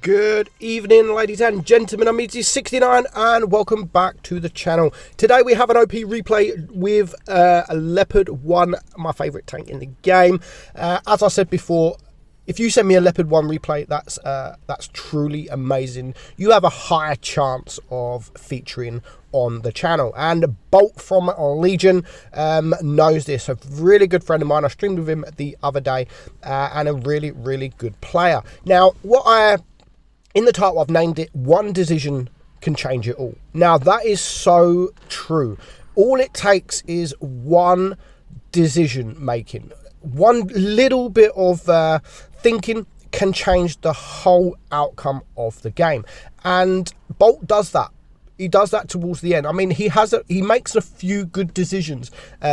Good evening, ladies and gentlemen. I'm meadsy69 and welcome back to the channel. Today we have an OP replay with a Leopard 1, my favourite tank in the game. As I said before, if you send me a Leopard 1 replay, that's truly amazing. You have a higher chance of featuring on the channel. And Bolt from Legion knows this. A really good friend of mine. I streamed with him the other day and a really good player. Now, in the title, I've named it "One Decision Can Change It All." Now, that is so true. All it takes is one decision making. One little bit of thinking can change the whole outcome of the game. And Bolt does that. He does that towards the end. I mean, he makes a few good decisions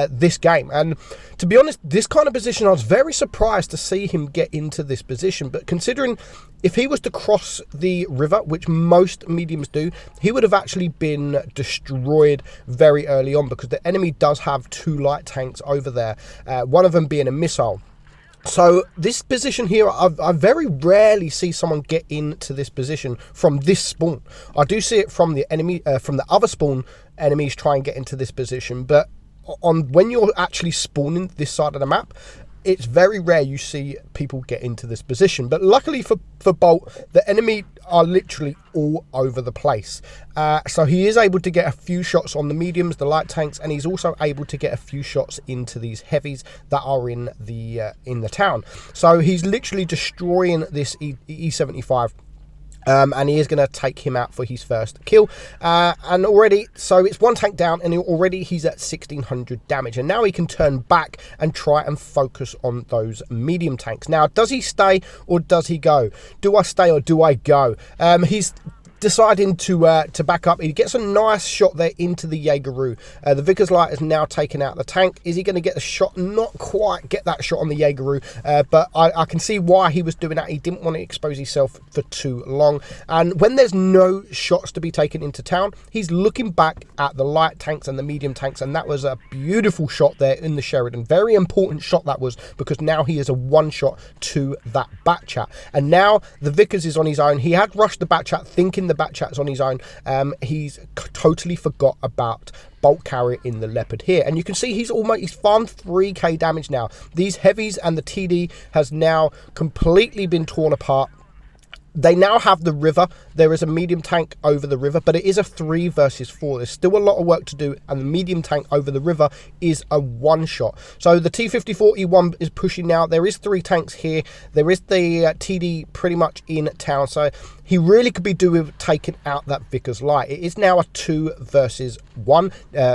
this game. And to be honest, this kind of position, I was very surprised to see him get into this position. But considering if he was to cross the river, which most mediums do, he would have actually been destroyed very early on because the enemy does have two light tanks over there, one of them being a missile. So this position here, I very rarely see someone get into this position from this spawn. I do see it from the enemy, from the other spawn enemies try and get into this position. But when you're actually spawning this side of the map, it's very rare you see people get into this position. But luckily for Bolt, the enemy are literally all over the place. So he is able to get a few shots on the mediums, the light tanks, and he's also able to get a few shots into these heavies that are in the town. So he's literally destroying this E75. And he is going to take him out for his first kill. And already, so it's one tank down, and already he's at 1600 damage. And now he can turn back and try and focus on those medium tanks. Now, does he stay or does he go? Do I stay or do I go? He's deciding to back up. He gets a nice shot there into the Jaegeru. The Vickers Light has now taken out the tank. Is he going to get the shot? Not quite get that shot on the Jaegeru, but I can see why he was doing that. He didn't want to expose himself for too long. And when there's no shots to be taken into town, he's looking back at the light tanks and the medium tanks, and that was a beautiful shot there in the Sheridan. Very important shot that was, because now he is a one shot to that back chat. And now the Vickers is on his own. He had rushed the back chat thinking the back chat's on his own. He's totally forgot about Bolt carrier in the Leopard here, and you can see he's farmed 3k damage now. These heavies and the TD has now completely been torn apart. They now have the river. There is a medium tank over the river, but it is a 3 versus 4. There's still a lot of work to do, and the medium tank over the river is a one shot. So the T-54E1 is pushing now. There is 3 tanks here. There is the TD pretty much in town, so he really could be doing with taking out that Vickers Light. It is now a 2 versus 1.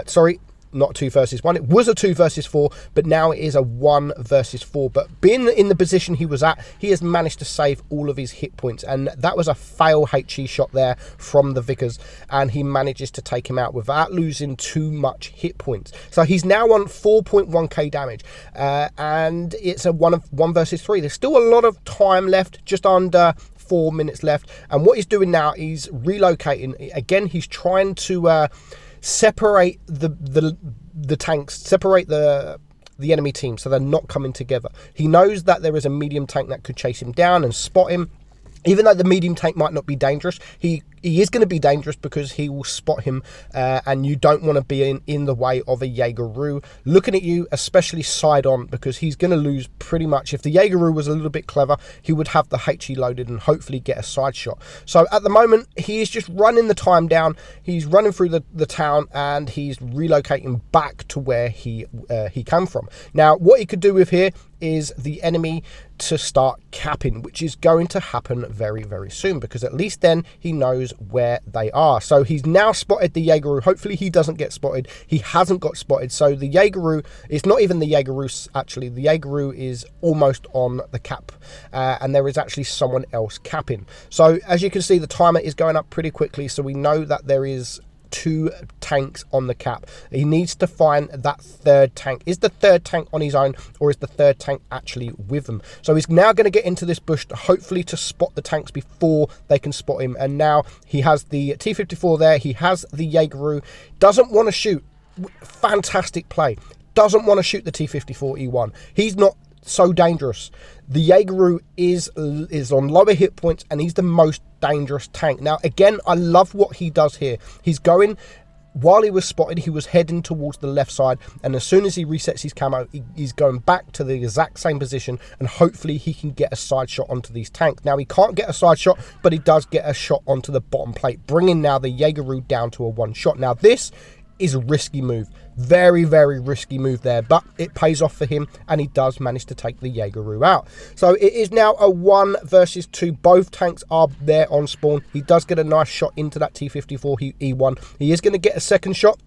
Sorry, not 2 versus 1. It was a 2 versus 4, but now it is a 1 versus 4. But being in the position he was at, he has managed to save all of his hit points, and that was a fail HE shot there from the Vickers, and he manages to take him out without losing too much hit points. So he's now on 4.1k damage, and it's a 1 versus 3. There's still a lot of time left, just under 4 minutes left, and what he's doing now, he's relocating. Again, he's trying to separate the tanks, separate the enemy team, so they're not coming together. He knows that there is a medium tank that could chase him down and spot him. Even though the medium tank might not be dangerous, he is going to be dangerous because he will spot him, and you don't want to be in the way of a Jaegeru looking at you, especially side on, because he's going to lose pretty much. If the Jaegeru was a little bit clever, he would have the HE loaded and hopefully get a side shot. So at the moment, he is just running the time down. He's running through the town, and he's relocating back to where he came from. Now, what he could do with here is the enemy to start capping, which is going to happen very soon, because at least then he knows where they are. So he's now spotted the Jaegeru. Hopefully he doesn't get spotted. He hasn't got spotted, so the Jaegeru, it's not even the Jaegeru actually, the Jaegeru is almost on the cap, and there is actually someone else capping. So as you can see, the timer is going up pretty quickly, so we know that there is 2 tanks on the cap. He needs to find that third tank. Is the third tank on his own, or is the third tank actually with him? So he's now going to get into this bush, hopefully to spot the tanks before they can spot him. And now he has the T-54 there. He has the Jaegeru. Doesn't want to shoot. Fantastic play. Doesn't want to shoot the T-54E1. He's not so dangerous. The Jaegeru is on lower hit points, and he's the most dangerous tank. Now, again, I love what he does here. He's going... While he was spotted, he was heading towards the left side, and as soon as he resets his camo, he's going back to the exact same position, and hopefully he can get a side shot onto these tanks. Now, he can't get a side shot, but he does get a shot onto the bottom plate, bringing now the Jaegeru down to a one shot. Now, this is a risky move. Very, very risky move there, but it pays off for him, and he does manage to take the Jaegeru out. So it is now a 1 versus 2. Both tanks are there on spawn. He does get a nice shot into that T-54 E1. He is going to get a second shot.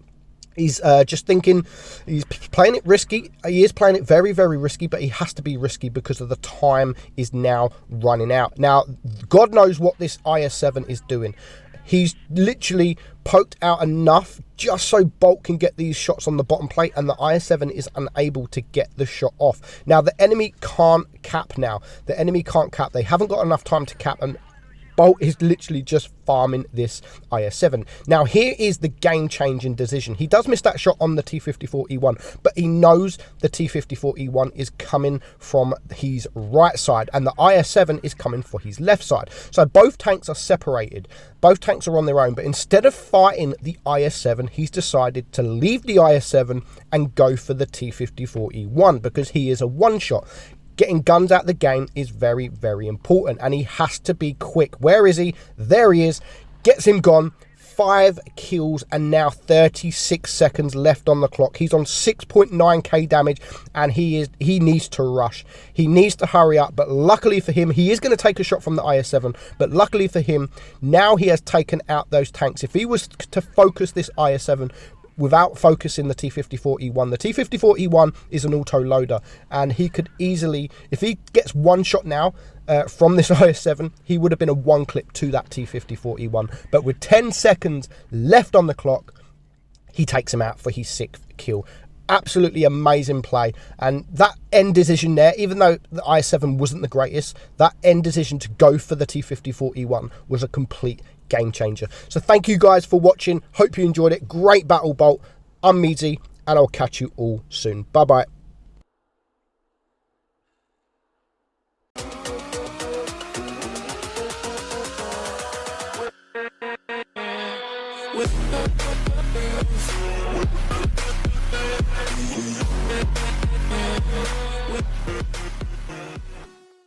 He's just thinking, he's playing it risky. He is playing it very, very risky, but he has to be risky because of the time is now running out. Now, God knows what this IS-7 is doing. He's literally poked out enough just so Bolt can get these shots on the bottom plate, and the IS-7 is unable to get the shot off. Now, the enemy can't cap now. The enemy can't cap. They haven't got enough time to cap, and Bolt is literally just farming this IS-7. Now, here is the game-changing decision. He does miss that shot on the T-54 E1, but he knows the T-54 E1 is coming from his right side, and the IS-7 is coming for his left side. So both tanks are separated. Both tanks are on their own, but instead of fighting the IS-7, he's decided to leave the IS-7 and go for the T-54 E1 because he is a one-shot. Getting guns out the game is very, very important, and he has to be quick. Where is he? There he is. Gets him gone. 5 kills and now 36 seconds left on the clock. He's on 6.9k damage, and he needs to rush. He needs to hurry up, but luckily for him, he is going to take a shot from the IS-7, but luckily for him, now he has taken out those tanks. If he was to focus this IS-7 without focusing the T-54 E1. The T-54 E1 is an auto-loader, and he could easily, if he gets one shot now from this IS-7, he would have been a one clip to that T-54 E1. But with 10 seconds left on the clock, he takes him out for his 6th kill. Absolutely amazing play, and that end decision there, even though the IS-7 wasn't the greatest, that end decision to go for the T-54 E1 was a complete game changer. So thank you guys for watching. Hope you enjoyed it. Great battle, Bolt. I'm Meadsy, and I'll catch you all soon. Bye bye.